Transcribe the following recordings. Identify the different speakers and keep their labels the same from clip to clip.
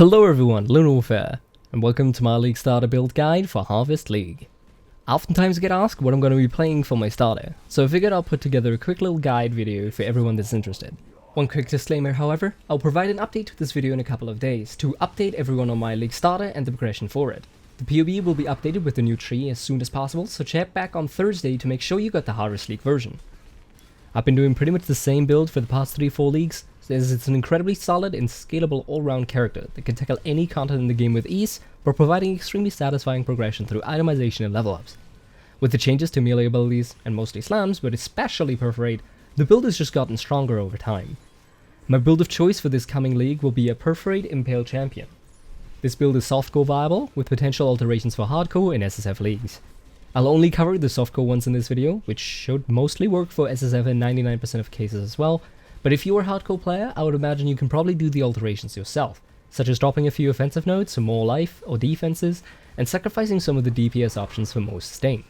Speaker 1: Hello everyone, Lone Warfare, and welcome to my League Starter build guide for Harvest League. I oftentimes get asked what I'm going to be playing for my starter, so I figured I'll put together a quick little guide video for everyone that's interested. One quick disclaimer however, I'll provide an update to this video in a couple of days to update everyone on my League Starter and the progression for it. The POB will be updated with the new tree as soon as possible, so check back on Thursday to make sure you got the Harvest League version. I've been doing pretty much the same build for the past 3-4 leagues, as it's an incredibly solid and scalable all-round character that can tackle any content in the game with ease, but providing extremely satisfying progression through itemization and level ups. With the changes to melee abilities, and mostly slams, but especially Perforate, the build has just gotten stronger over time. My build of choice for this coming league will be a Perforate Impale champion. This build is softcore viable, with potential alterations for hardcore and SSF leagues. I'll only cover the softcore ones in this video, which should mostly work for SSF in 99% of cases as well, but if you're a hardcore player, I would imagine you can probably do the alterations yourself, such as dropping a few offensive nodes for more life or defenses, and sacrificing some of the DPS options for more sustain.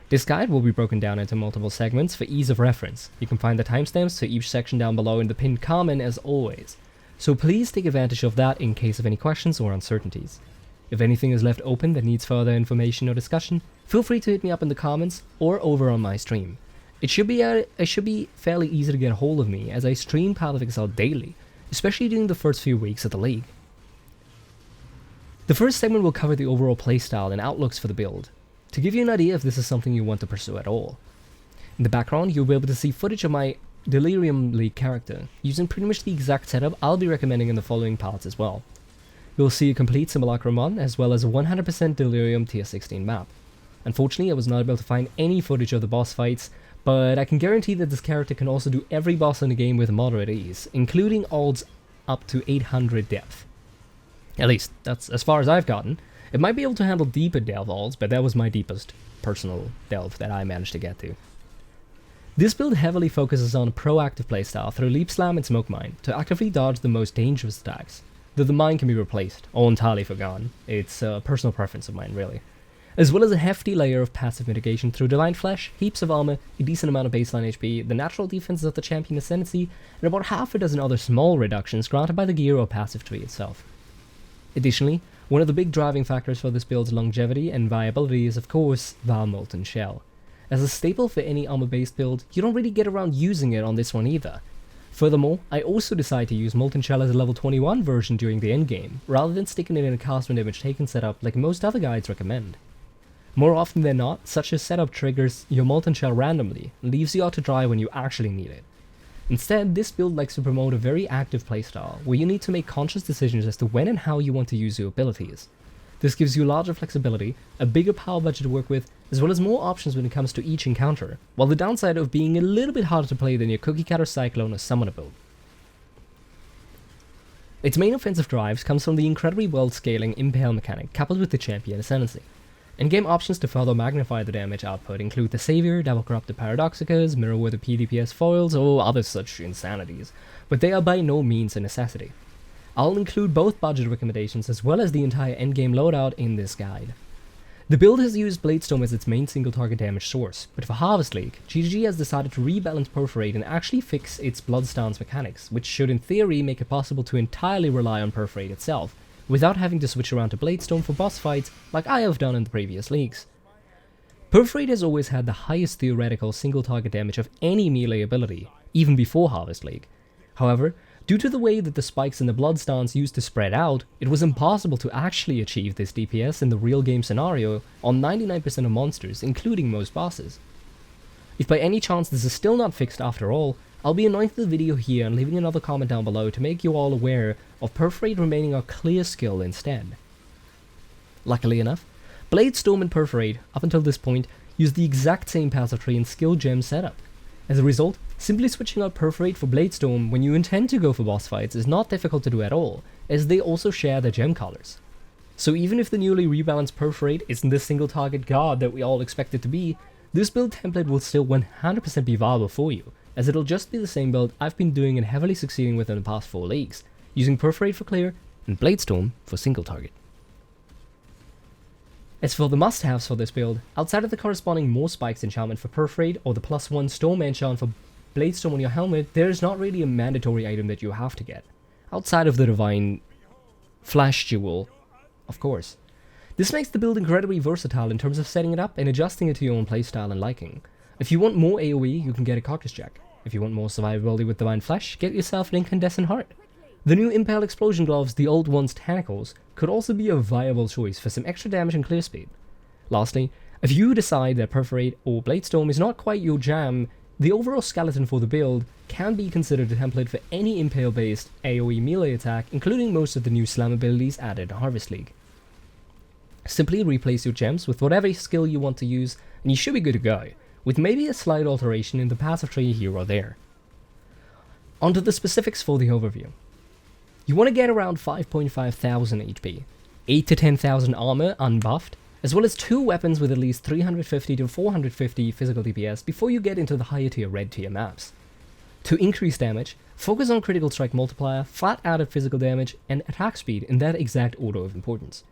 Speaker 1: This guide will be broken down into multiple segments for ease of reference. You can find the timestamps for each section down below in the pinned comment as always, so please take advantage of that in case of any questions or uncertainties. If anything is left open that needs further information or discussion, feel free to hit me up in the comments or over on my stream. It should be fairly easy to get a hold of me as I stream Path of Exile daily, especially during the first few weeks of the league. The first segment will cover the overall playstyle and outlooks for the build, to give you an idea if this is something you want to pursue at all. In the background, you'll be able to see footage of my Delirium League character, using pretty much the exact setup I'll be recommending in the following parts as well. You'll see a complete Simulacrum run, as well as a 100% Delirium tier 16 map. Unfortunately, I was not able to find any footage of the boss fights, but I can guarantee that this character can also do every boss in the game with moderate ease, including odds up to 800 depth. At least, that's as far as I've gotten. It might be able to handle deeper delve odds, but that was my deepest personal delve that I managed to get to. This build heavily focuses on a proactive playstyle through Leap Slam and Smoke Mine to actively dodge the most dangerous attacks, though the mine can be replaced, or entirely forgone. It's a personal preference of mine, really. As well as a hefty layer of passive mitigation through Divine Flesh, heaps of armor, a decent amount of baseline HP, the natural defenses of the champion ascendancy, and about half a dozen other small reductions granted by the gear or passive tree itself. Additionally, one of the big driving factors for this build's longevity and viability is of course Val Molten Shell. As a staple for any armor-based build, you don't really get around using it on this one either. Furthermore, I also decided to use Molten Shell as a level 21 version during the endgame, rather than sticking it in a cast when damage taken setup like most other guides recommend. More often than not, such a setup triggers your Molten Shell randomly, and leaves you out to dry when you actually need it. Instead, this build likes to promote a very active playstyle, where you need to make conscious decisions as to when and how you want to use your abilities. This gives you larger flexibility, a bigger power budget to work with, as well as more options when it comes to each encounter, while the downside of being a little bit harder to play than your cookie cutter Cyclone or Summoner build. Its main offensive drives comes from the incredibly well scaling Impale mechanic coupled with the champion ascendancy. In-game options to further magnify the damage output include the Savior, Double Corrupted Paradoxicas, Mirror with the PDPS foils, or other such insanities, but they are by no means a necessity. I'll include both budget recommendations as well as the entire endgame loadout in this guide. The build has used Bladestorm as its main single target damage source, but for Harvest League, GGG has decided to rebalance Perforate and actually fix its Blood Stance mechanics, which should in theory make it possible to entirely rely on Perforate itself, without having to switch around to Bladestorm for boss fights like I have done in the previous leagues. Perforate has always had the highest theoretical single target damage of any melee ability, even before Harvest League. However, due to the way that the spikes in the Blood Stance used to spread out, it was impossible to actually achieve this DPS in the real game scenario on 99% of monsters, including most bosses. If by any chance this is still not fixed after all, I'll be anointing the video here and leaving another comment down below to make you all aware of Perforate remaining a clear skill instead. Luckily enough, Bladestorm and Perforate, up until this point, use the exact same passive tree and skill gem setup. As a result, simply switching out Perforate for Bladestorm when you intend to go for boss fights is not difficult to do at all, as they also share their gem colors. So even if the newly rebalanced Perforate isn't the single target god that we all expect it to be, this build template will still 100% be viable for you, as it'll just be the same build I've been doing and heavily succeeding with in the past 4 leagues, using Perforate for clear and Bladestorm for single target. As for the must-haves for this build, outside of the corresponding more spikes enchantment for Perforate or the +1 Storm enchant for Bladestorm on your helmet, there is not really a mandatory item that you have to get. Outside of the Divine Flash Jewel, of course. This makes the build incredibly versatile in terms of setting it up and adjusting it to your own playstyle and liking. If you want more AoE, you can get a Carcass Jack. If you want more survivability with Divine Flesh, get yourself an Incandescent Heart. The new Impale Explosion Gloves, the old one's Tentacles, could also be a viable choice for some extra damage and clear speed. Lastly, if you decide that Perforate or Bladestorm is not quite your jam, the overall skeleton for the build can be considered a template for any Impale-based AoE melee attack, including most of the new slam abilities added in Harvest League. Simply replace your gems with whatever skill you want to use, and you should be good to go, with maybe a slight alteration in the passive tree here or there. Onto the specifics for the overview. You want to get around 5.5 thousand HP, 8 to 10,000 armor unbuffed, as well as 2 weapons with at least 350 to 450 physical DPS before you get into the higher tier red tier maps. To increase damage, focus on critical strike multiplier, flat added physical damage, and attack speed in that exact order of importance.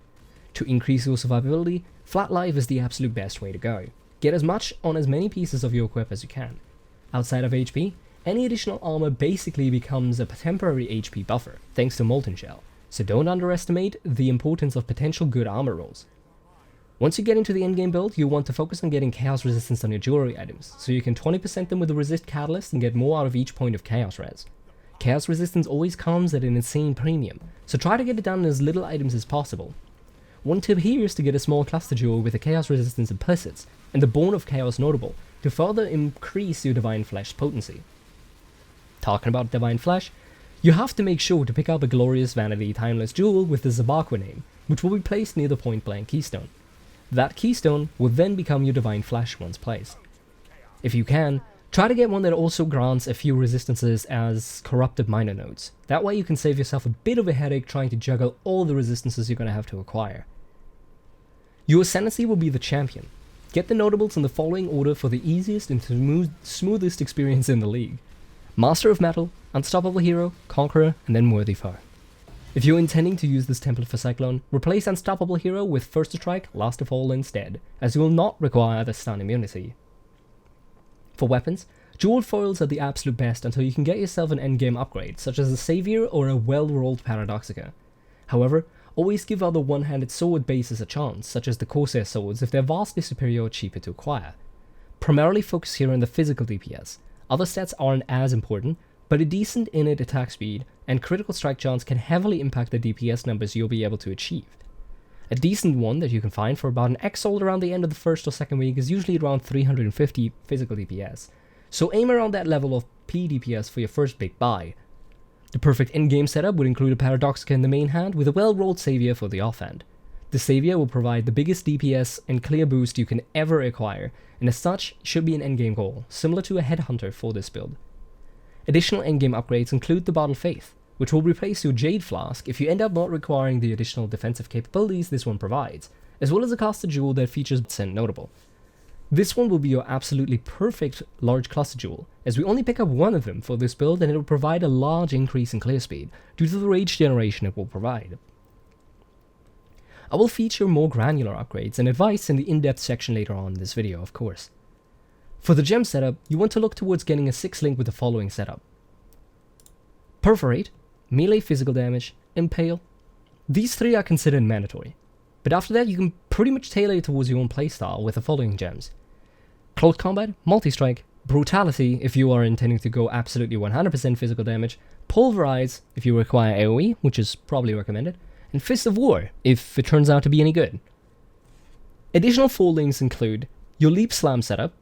Speaker 1: To increase your survivability, flat life is the absolute best way to go. Get as much on as many pieces of your equip as you can. Outside of HP, any additional armor basically becomes a temporary HP buffer, thanks to Molten Shell, so don't underestimate the importance of potential good armor rolls. Once you get into the endgame build, you want to focus on getting chaos resistance on your jewelry items, so you can 20% them with the resist catalyst and get more out of each point of chaos res. Chaos resistance always comes at an insane premium, so try to get it done in as little items as possible. One tip here is to get a small cluster jewel with the chaos resistance implicits, and the Bone of Chaos notable, to further increase your Divine Flesh potency. Talking about Divine Flesh, you have to make sure to pick up a Glorious Vanity Timeless Jewel with the Zabaqua name, which will be placed near the point blank keystone. That keystone will then become your Divine Flesh once placed. If you can, try to get one that also grants a few resistances as corrupted minor nodes. That way you can save yourself a bit of a headache trying to juggle all the resistances you're going to have to acquire. Your Ascendancy will be the champion. Get the notables in the following order for the easiest and smoothest experience in the league. Master of Metal, Unstoppable Hero, Conqueror, and then Worthy Foe. If you're intending to use this template for Cyclone, replace Unstoppable Hero with First to Strike, Last of All instead, as you will not require the stun immunity. For weapons, jeweled foils are the absolute best until you can get yourself an endgame upgrade, such as a Savior or a well-rolled Paradoxica. However, always give other one-handed sword bases a chance, such as the Corsair swords if they're vastly superior or cheaper to acquire. Primarily focus here on the physical DPS. Other stats aren't as important, but a decent innate attack speed and critical strike chance can heavily impact the DPS numbers you'll be able to achieve. A decent one that you can find for about an Exile around the end of the first or second week is usually around 350 physical DPS, so aim around that level of P DPS for your first big buy. The perfect endgame setup would include a Paradoxica in the main hand with a well-rolled Savior for the offhand. The Savior will provide the biggest DPS and clear boost you can ever acquire, and as such should be an endgame goal, similar to a Headhunter for this build. Additional endgame upgrades include the Bottle Faith, which will replace your Jade Flask if you end up not requiring the additional defensive capabilities this one provides, as well as a Caster Jewel that features Send Notable. This one will be your absolutely perfect large cluster jewel, as we only pick up one of them for this build and it will provide a large increase in clear speed due to the rage generation it will provide. I will feature more granular upgrades and advice in the in-depth section later on in this video, of course. For the gem setup, you want to look towards getting a 6-link with the following setup. Perforate, melee physical damage, Impale. These 3 are considered mandatory, but after that you can pretty much tailor it towards your own playstyle with the following gems. Close Combat, Multi-Strike, Brutality if you are intending to go absolutely 100% physical damage, Pulverize if you require AoE, which is probably recommended, and Fist of War if it turns out to be any good. Additional 4 links include your Leap Slam setup.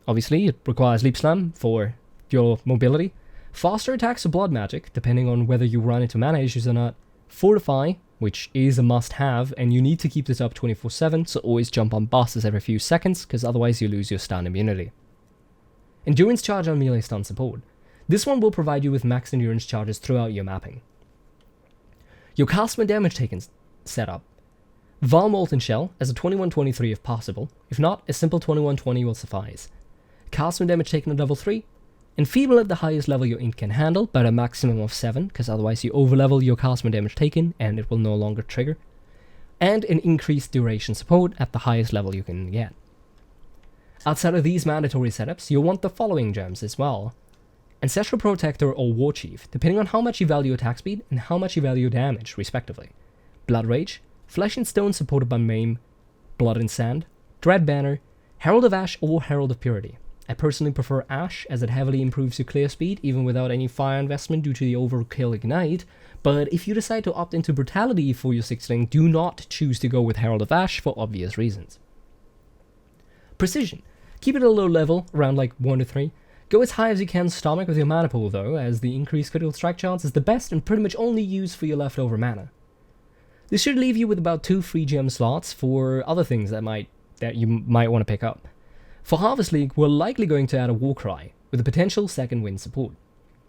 Speaker 1: Obviously, it requires Leap Slam for your mobility. Faster attacks of Blood Magic, depending on whether you run into mana issues or not. Fortify, which is a must-have, and you need to keep this up 24/7, so always jump on bosses every few seconds, because otherwise you lose your stun immunity. Endurance Charge on melee stun support. This one will provide you with max endurance charges throughout your mapping. Your cast when damage taken setup. Val Molten Shell as a 21-23 if possible, if not, a simple 21-20 will suffice. Cast when damage taken at level 3, Enfeeble at the highest level your int can handle, but a maximum of 7, because otherwise you overlevel your cast when damage taken and it will no longer trigger. And an increased duration support at the highest level you can get. Outside of these mandatory setups, you'll want the following gems as well. Ancestral Protector or War Chief, depending on how much you value attack speed and how much you value damage, respectively. Blood Rage, Flesh and Stone supported by Maim, Blood and Sand, Dread Banner, Herald of Ash or Herald of Purity. I personally prefer Ash as it heavily improves your clear speed even without any fire investment due to the overkill Ignite, but if you decide to opt into Brutality for your 6ling, do not choose to go with Herald of Ash for obvious reasons. Precision. Keep it at a low level, around like 1 to 3. Go as high as you can stomach with your mana pool though, as the increased critical strike chance is the best and pretty much only used for your leftover mana. This should leave you with about 2 free gem slots for other things that you might want to pick up. For Harvest League, we're likely going to add a Warcry, with a potential second wind support.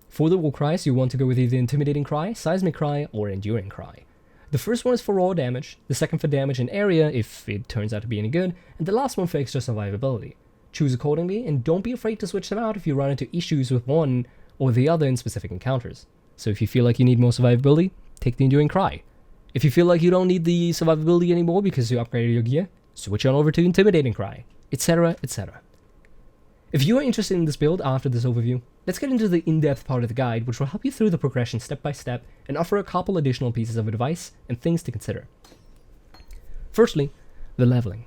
Speaker 1: For the Warcries, you want to go with either Intimidating Cry, Seismic Cry, or Enduring Cry. The first one is for raw damage, the second for damage and area, if it turns out to be any good, and the last one for extra survivability. Choose accordingly, and don't be afraid to switch them out if you run into issues with one or the other in specific encounters. So if you feel like you need more survivability, take the Enduring Cry. If you feel like you don't need the survivability anymore because you upgraded your gear, switch on over to Intimidating Cry, etc, etc. If you are interested in this build after this overview, let's get into the in-depth part of the guide, which will help you through the progression step by step and offer a couple additional pieces of advice and things to consider. Firstly, the leveling.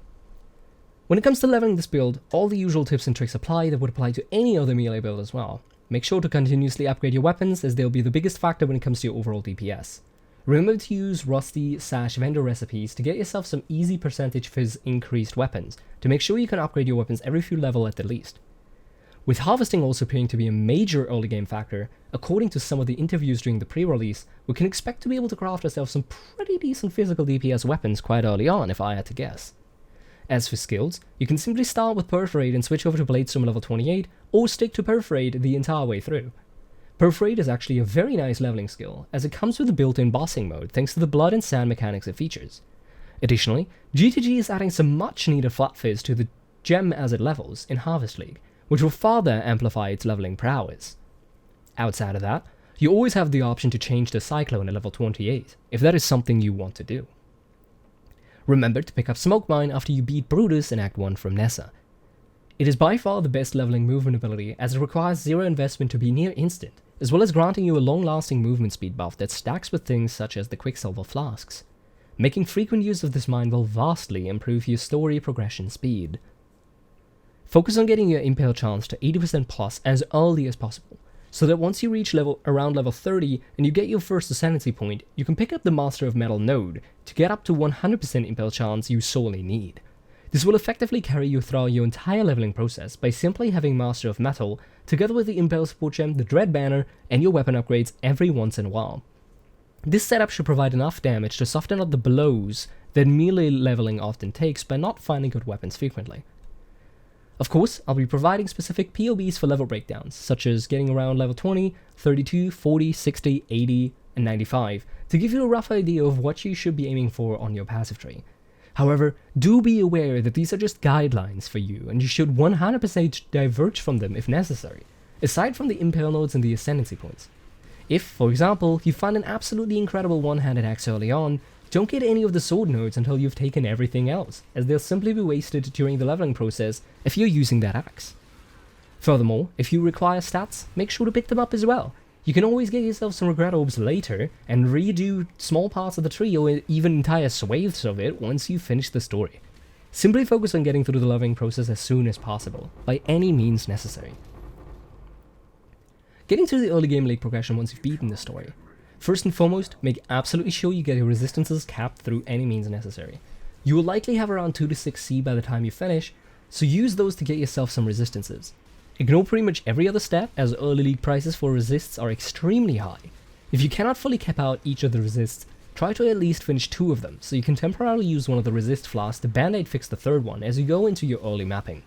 Speaker 1: When it comes to leveling this build, all the usual tips and tricks apply that would apply to any other melee build as well. Make sure to continuously upgrade your weapons, as they'll be the biggest factor when it comes to your overall DPS. Remember to use Rusty/vendor recipes to get yourself some easy percentage fizz increased weapons, to make sure you can upgrade your weapons every few level at the least. With harvesting also appearing to be a major early game factor, according to some of the interviews during the pre-release, we can expect to be able to craft ourselves some pretty decent physical DPS weapons quite early on, if I had to guess. As for skills, you can simply start with Perforate and switch over to Bladestorm level 28, or stick to Perforate the entire way through. Perforate is actually a very nice leveling skill, as it comes with a built-in bossing mode thanks to the blood and sand mechanics it features. Additionally, GTG is adding some much needed flat fizz to the gem as it levels in Harvest League, which will further amplify its leveling prowess. Outside of that, you always have the option to change to Cyclone at level 28, if that is something you want to do. Remember to pick up Smoke Mine after you beat Brutus in Act 1 from Nessa. It is by far the best leveling movement ability, as it requires zero investment to be near instant, as well as granting you a long-lasting movement speed buff that stacks with things such as the Quicksilver Flasks. Making frequent use of this mine will vastly improve your story progression speed. Focus on getting your Impale chance to 80% plus as early as possible, so that once you reach around level 30 and you get your first Ascendancy point, you can pick up the Master of Metal node to get up to 100% Impale chance you sorely need. This will effectively carry you throughout your entire leveling process by simply having Master of Metal, together with the Impale support gem, the Dread Banner, and your weapon upgrades every once in a while. This setup should provide enough damage to soften up the blows that melee leveling often takes by not finding good weapons frequently. Of course, I'll be providing specific POBs for level breakdowns, such as getting around level 20, 32, 40, 60, 80, and 95, to give you a rough idea of what you should be aiming for on your passive tree. However, do be aware that these are just guidelines for you, and you should 100% diverge from them if necessary, aside from the Impale nodes and the Ascendancy points. If, for example, you find an absolutely incredible one-handed axe early on, don't get any of the sword nodes until you've taken everything else, as they'll simply be wasted during the leveling process if you're using that axe. Furthermore, if you require stats, make sure to pick them up as well. You can always get yourself some regret orbs later, and redo small parts of the tree or even entire swathes of it once you finish the story. Simply focus on getting through the leveling process as soon as possible, by any means necessary. Getting through the early game late progression once you've beaten the story. First and foremost, make absolutely sure you get your resistances capped through any means necessary. You will likely have around 2 to 6 C by the time you finish, so use those to get yourself some resistances. Ignore pretty much every other step, as early league prices for resists are extremely high. If you cannot fully cap out each of the resists, try to at least finish 2 of them, so you can temporarily use one of the resist flasks to band-aid fix the third one as you go into your early mapping.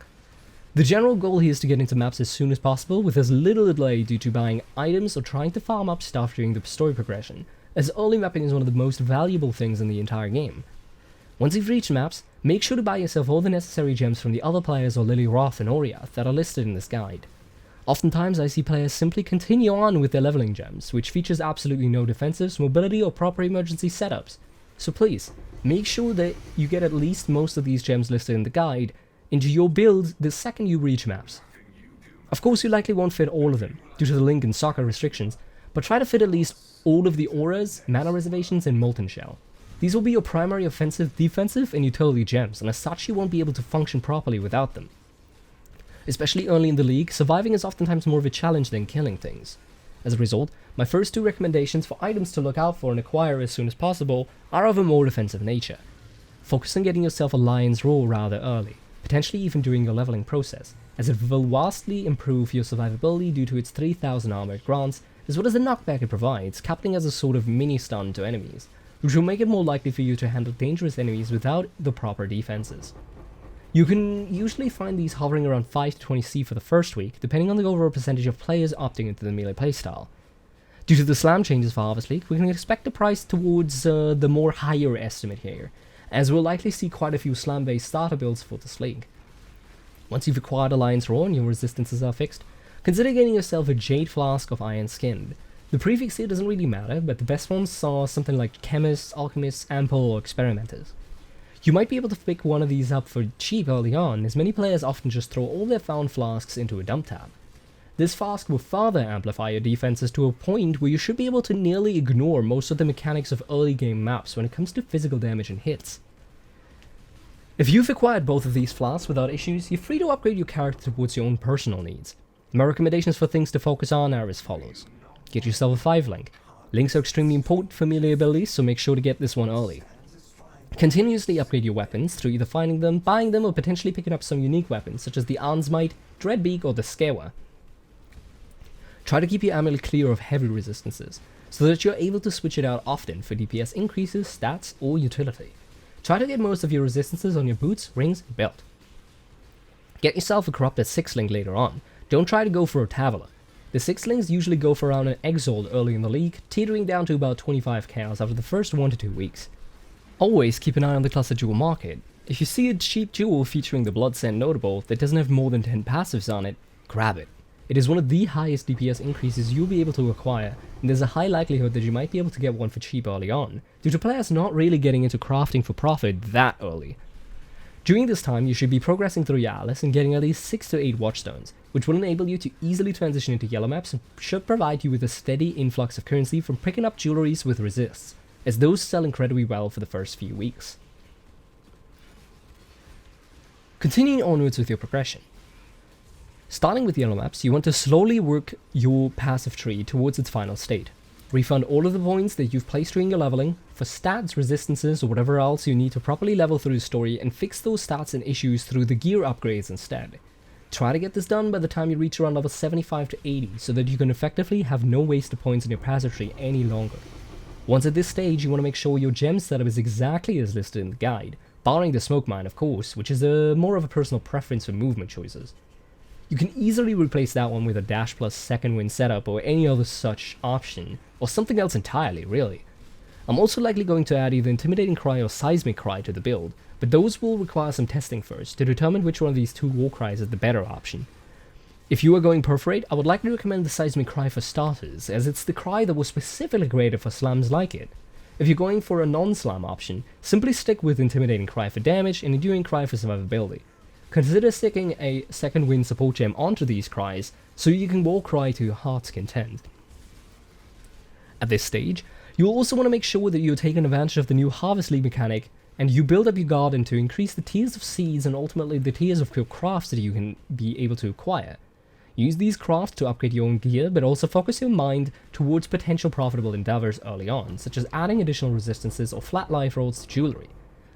Speaker 1: The general goal here is to get into maps as soon as possible with as little delay due to buying items or trying to farm up stuff during the story progression, as early mapping is one of the most valuable things in the entire game. Once you've reached maps, make sure to buy yourself all the necessary gems from the other players or Lily Roth and Oriath that are listed in this guide. Oftentimes I see players simply continue on with their leveling gems, which features absolutely no defensives, mobility or proper emergency setups. So please, make sure that you get at least most of these gems listed in the guide into your build the second you reach maps. Of course you likely won't fit all of them, due to the link and soccer restrictions, but try to fit at least all of the auras, mana reservations, and molten shell. These will be your primary offensive, defensive, and utility gems, and as such you won't be able to function properly without them. Especially early in the league, surviving is oftentimes more of a challenge than killing things. As a result, my first two recommendations for items to look out for and acquire as soon as possible are of a more defensive nature. Focus on getting yourself a Lion's Roar rather early, potentially even during your leveling process, as it will vastly improve your survivability due to its 3000 armor it grants, as well as the knockback it provides, coupling as a sort of mini-stun to enemies, which will make it more likely for you to handle dangerous enemies without the proper defenses. You can usually find these hovering around 5 to 20 C for the first week, depending on the overall percentage of players opting into the melee playstyle. Due to the slam changes for Harvest League, we can expect a price towards the more higher estimate here, as we'll likely see quite a few slam-based starter builds for this league. Once you've acquired a Lion's Roar and your resistances are fixed, consider getting yourself a Jade Flask of Iron Skinned. The prefix here doesn't really matter, but the best ones are something like Chemists, Alchemists, Impale, or Experimenters. You might be able to pick one of these up for cheap early on, as many players often just throw all their found flasks into a dump tab. This flask will further amplify your defenses to a point where you should be able to nearly ignore most of the mechanics of early game maps when it comes to physical damage and hits. If you've acquired both of these flasks without issues, you're free to upgrade your character towards your own personal needs. My recommendations for things to focus on are as follows. Get yourself a 5 link. Links are extremely important for melee abilities, so make sure to get this one early. Continuously upgrade your weapons through either finding them, buying them, or potentially picking up some unique weapons such as the Arnsmite, Dreadbeak, or the Skewer. Try to keep your amulet clear of heavy resistances, so that you're able to switch it out often for DPS increases, stats, or utility. Try to get most of your resistances on your boots, rings, and belt. Get yourself a corrupted 6 link later on. Don't try to go for a Taveler. The 6 links usually go for around an Exile early in the league, teetering down to about 25 chaos after the first 1 to 2 weeks. Always keep an eye on the cluster jewel market. If you see a cheap jewel featuring the Bloodsend notable that doesn't have more than 10 passives on it, grab it. It is one of the highest DPS increases you'll be able to acquire, and there's a high likelihood that you might be able to get one for cheap early on, due to players not really getting into crafting for profit that early. During this time, you should be progressing through your Atlas and getting at least 6 to 8 Watchstones, which will enable you to easily transition into yellow maps and should provide you with a steady influx of currency from picking up jewelries with resists, as those sell incredibly well for the first few weeks. Continuing onwards with your progression. Starting with yellow maps, you want to slowly work your passive tree towards its final state. Refund all of the points that you've placed during your leveling, for stats, resistances, or whatever else you need to properly level through the story, and fix those stats and issues through the gear upgrades instead. Try to get this done by the time you reach around level 75 to 80, so that you can effectively have no wasted points in your passive tree any longer. Once at this stage, you want to make sure your gem setup is exactly as listed in the guide, barring the smoke mine of course, which is more of a personal preference for movement choices. You can easily replace that one with a dash plus second wind setup or any other such option, or something else entirely really. I'm also likely going to add either Intimidating Cry or Seismic Cry to the build, but those will require some testing first to determine which one of these two war cries is the better option. If you are going Perforate, I would likely recommend the Seismic Cry for starters, as it's the cry that was specifically created for slams like it. If you're going for a non-slam option, simply stick with Intimidating Cry for damage and Enduring Cry for survivability. Consider sticking a second wind support gem onto these cries, so you can war cry to your heart's content. At this stage, you'll also want to make sure that you're taking advantage of the new Harvest League mechanic, and you build up your garden to increase the tiers of seeds and ultimately the tiers of your crafts that you can be able to acquire. Use these crafts to upgrade your own gear, but also focus your mind towards potential profitable endeavors early on, such as adding additional resistances or flat life rolls to jewelry.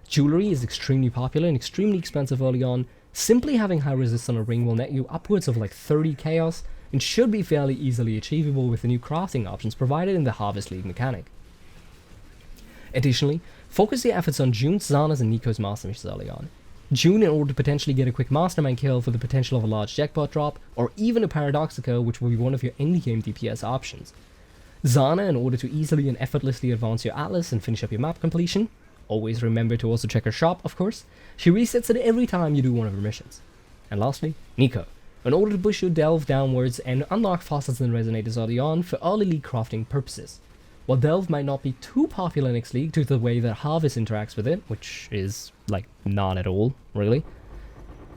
Speaker 1: Jewelry is extremely popular and extremely expensive early on. Simply having high resist on a ring will net you upwards of like 30 chaos, and should be fairly easily achievable with the new crafting options provided in the Harvest League mechanic. Additionally, focus your efforts on June's, Zana's, and Nico's master missions early on. June in order to potentially get a quick mastermind kill for the potential of a large jackpot drop, or even a Paradoxica, which will be one of your endgame DPS options. Zana in order to easily and effortlessly advance your Atlas and finish up your map completion. Always remember to also check her shop, of course. She resets it every time you do one of her missions. And lastly, Nico, in order to push your delve downwards and unlock fossils and resonators early on for early league crafting purposes. While Delve might not be too popular next league due to the way that Harvest interacts with it, which is, like, none at all, really,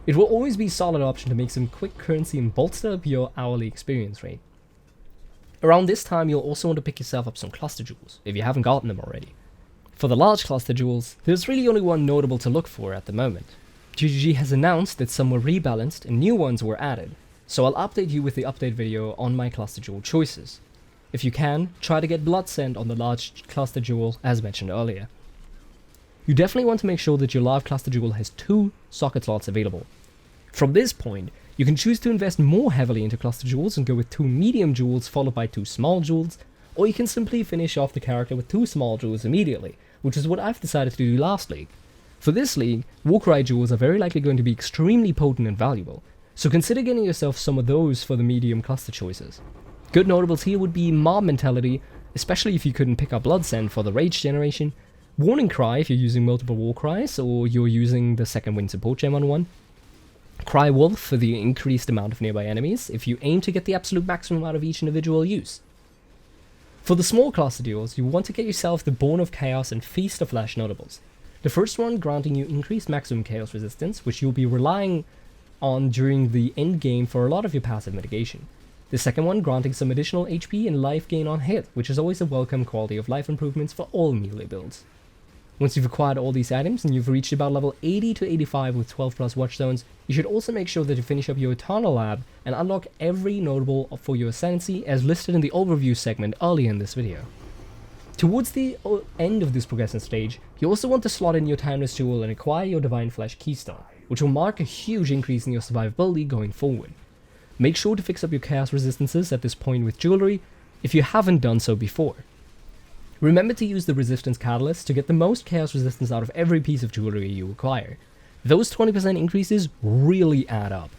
Speaker 1: it will always be a solid option to make some quick currency and bolster up your hourly experience rate. Around this time, you'll also want to pick yourself up some cluster jewels, if you haven't gotten them already. For the large cluster jewels, there's really only one notable to look for at the moment. GGG has announced that some were rebalanced and new ones were added, so I'll update you with the update video on my cluster jewel choices. If you can, try to get Blood Scent on the large cluster jewel as mentioned earlier. You definitely want to make sure that your large cluster jewel has 2 socket slots available. From this point, you can choose to invest more heavily into cluster jewels and go with 2 medium jewels followed by 2 small jewels, or you can simply finish off the character with 2 small jewels immediately, which is what I've decided to do last league. For this league, Warcry jewels are very likely going to be extremely potent and valuable, so consider getting yourself some of those for the medium cluster choices. Good notables here would be Mob Mentality, especially if you couldn't pick up Blood Scent for the Rage generation, Warning Cry if you're using multiple Warcries or you're using the second Wind support gem on one, Cry Wolf for the increased amount of nearby enemies if you aim to get the absolute maximum out of each individual use. For the small cluster duels, you want to get yourself the Born of Chaos and Feast of Flesh notables. The first one granting you increased maximum chaos resistance, which you'll be relying on during the endgame for a lot of your passive mitigation. The second one granting some additional HP and life gain on hit, which is always a welcome quality of life improvements for all melee builds. Once you've acquired all these items and you've reached about level 80 to 85 with 12 plus watchstones, you should also make sure that you finish up your Eternal Lab and unlock every notable for your Ascendancy as listed in the overview segment earlier in this video. Towards the end of this progression stage, you also want to slot in your Timeless Jewel and acquire your Divine Flesh Keystone, which will mark a huge increase in your survivability going forward. Make sure to fix up your chaos resistances at this point with jewelry if you haven't done so before. Remember to use the resistance catalyst to get the most chaos resistance out of every piece of jewelry you acquire. Those 20% increases really add up.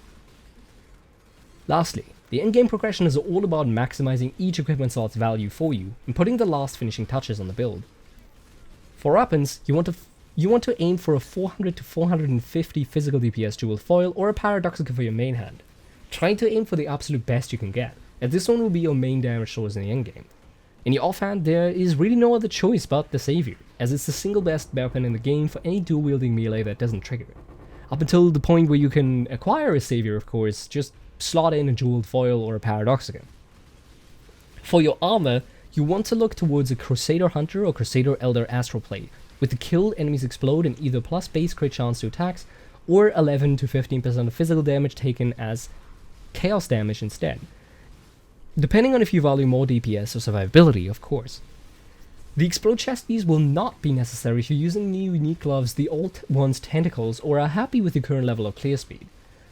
Speaker 1: Lastly, the endgame progression is all about maximizing each equipment slot's value for you and putting the last finishing touches on the build. For weapons, you want to aim for a 400 to 450 physical DPS jewel foil or a paradoxical for your main hand. Try to aim for the absolute best you can get, as this one will be your main damage source in the endgame. In your offhand, there is really no other choice but the Savior, as it's the single best weapon in the game for any dual-wielding melee that doesn't trigger it. Up until the point where you can acquire a Savior, of course, just slot in a jeweled foil or a paradoxica. For your armor, you want to look towards a Crusader Hunter or Crusader Elder Astral Plate, with the killed enemies explode in either plus base crit chance to attacks, or 11 to 15% of physical damage taken as chaos damage instead. Depending on if you value more DPS or survivability, of course. The Explode chest piece will not be necessary if you're using new unique gloves, the Alt One's Tentacles, or are happy with your current level of clear speed.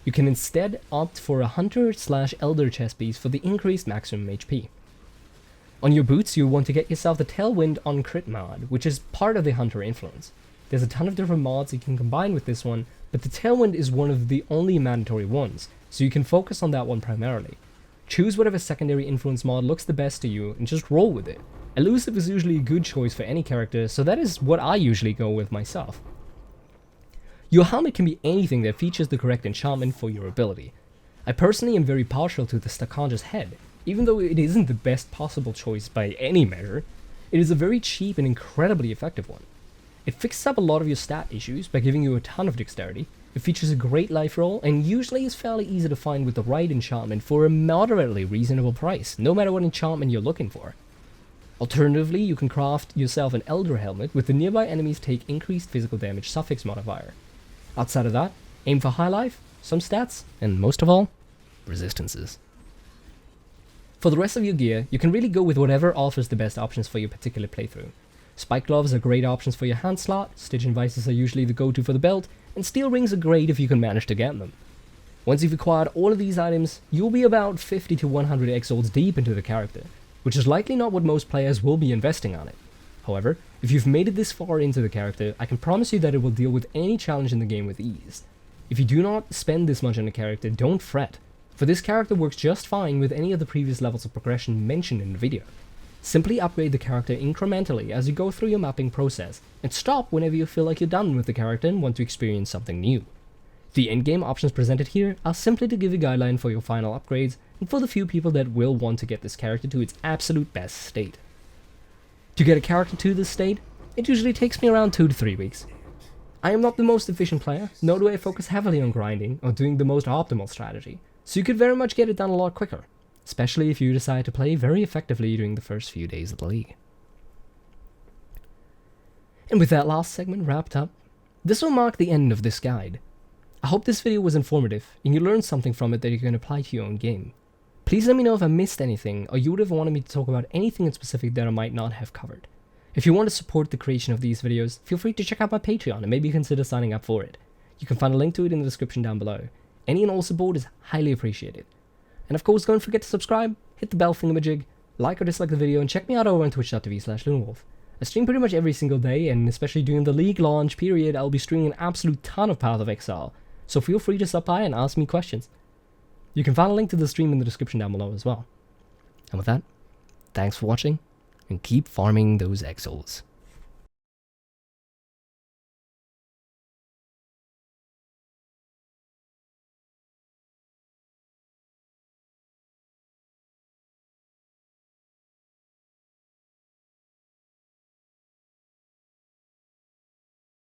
Speaker 1: You can instead opt for a Hunter/Elder chest piece for the increased maximum HP. On your boots, you want to get yourself the Tailwind on Crit mod, which is part of the Hunter influence. There's a ton of different mods you can combine with this one, but the Tailwind is one of the only mandatory ones, so you can focus on that one primarily. Choose whatever secondary influence mod looks the best to you and just roll with it. Elusive is usually a good choice for any character, so that is what I usually go with myself. Your helmet can be anything that features the correct enchantment for your ability. I personally am very partial to the Stakanja's head. Even though it isn't the best possible choice by any measure, it is a very cheap and incredibly effective one. It fixes up a lot of your stat issues by giving you a ton of dexterity. It features a great life roll, and usually is fairly easy to find with the right enchantment for a moderately reasonable price, no matter what enchantment you're looking for. Alternatively, you can craft yourself an Elder Helmet with the nearby enemies take increased physical damage suffix modifier. Outside of that, aim for high life, some stats, and most of all, resistances. For the rest of your gear, you can really go with whatever offers the best options for your particular playthrough. Spike gloves are great options for your hand slot, stitch and vices are usually the go-to for the belt, and steel rings are great if you can manage to get them. Once you've acquired all of these items, you'll be about 50 to 100 exalts deep into the character, which is likely not what most players will be investing on it. However, if you've made it this far into the character, I can promise you that it will deal with any challenge in the game with ease. If you do not spend this much on a character, don't fret, for this character works just fine with any of the previous levels of progression mentioned in the video. Simply upgrade the character incrementally as you go through your mapping process, and stop whenever you feel like you're done with the character and want to experience something new. The endgame options presented here are simply to give a guideline for your final upgrades, and for the few people that will want to get this character to its absolute best state. To get a character to this state, it usually takes me around 2 to 3 weeks. I am not the most efficient player, nor do I focus heavily on grinding or doing the most optimal strategy, so you could very much get it done a lot quicker, especially if you decide to play very effectively during the first few days of the league. And with that last segment wrapped up, this will mark the end of this guide. I hope this video was informative and you learned something from it that you can apply to your own game. Please let me know if I missed anything or you would have wanted me to talk about anything in specific that I might not have covered. If you want to support the creation of these videos, feel free to check out my Patreon and maybe consider signing up for it. You can find a link to it in the description down below. Any and all support is highly appreciated. And of course, don't forget to subscribe, hit the bell thingamajig, like or dislike the video, and check me out over on twitch.tv/LunaWolf. I stream pretty much every single day, and especially during the league launch period, I'll be streaming an absolute ton of Path of Exile, so feel free to stop by and ask me questions. You can find a link to the stream in the description down below as well. And with that, thanks for watching, and keep farming those exiles.